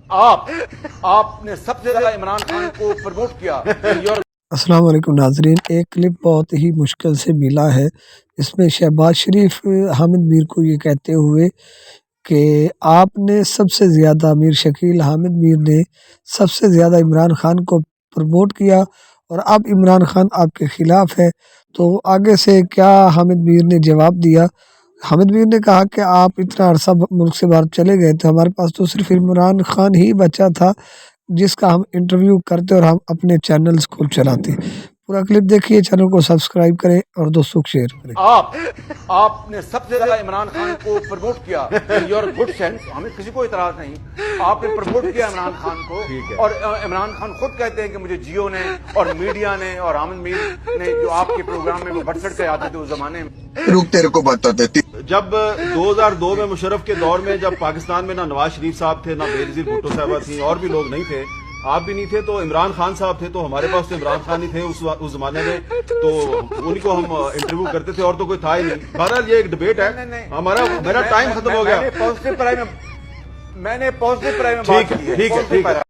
آپ نے سب سے زیادہ عمران خان کو پروموٹ کیا. السلام علیکم ناظرین. ایک کلپ بہت ہی مشکل سے ملا ہے. اس میں شہباز شریف حامد میر کو یہ کہتے ہوئے کہ آپ نے سب سے زیادہ، میر شکیل حامد میر نے سب سے زیادہ عمران خان کو پروموٹ کیا اور اب عمران خان آپ کے خلاف ہے. تو آگے سے کیا حامد میر نے جواب دیا؟ حامد میر نے کہا کہ آپ اتنا عرصہ ملک سے باہر چلے گئے تو ہمارے پاس تو صرف عمران خان ہی بچا تھا جس کا ہم انٹرویو کرتے اور ہم اپنے چینلز کو چلاتے. پورا کلپ دیکھیے، چینل کو سبسکرائب کریں اور دوستوں کو شیئر کریں. آپ نے سب سے زیادہ عمران خان کو پروموٹ کیا. یور گڈ سینس، ہمیں کسی کو اعتراض نہیں. آپ نے پروموٹ کیا عمران خان کو، اور عمران خان خود کہتے ہیں کہ مجھے جیو نے اور میڈیا نے اور حامد میر نے جو آپ کے پروگرام میں وہ بٹ چڑھ کے آتے تھے اس زمانے میں. روک تیرے کو بتاتے تھے. جب 2002 میں مشرف کے دور میں جب پاکستان میں نہ نواز شریف صاحب تھے، نہ بے نظیر بھٹو صاحبہ تھیں، اور بھی لوگ نہیں تھے، آپ بھی نہیں تھے، تو عمران خان صاحب تھے. تو ہمارے پاس تو عمران خان ہی تھے اس زمانے میں، تو انہیں کو ہم انٹرویو کرتے تھے، اور تو کوئی تھا ہی نہیں. بہرحال یہ ایک ڈبیٹ ہے. میرا ٹائم ختم ہو گیا. میں نے پازیٹیو پرائم میں بات کی ہے. ٹھیک ہے.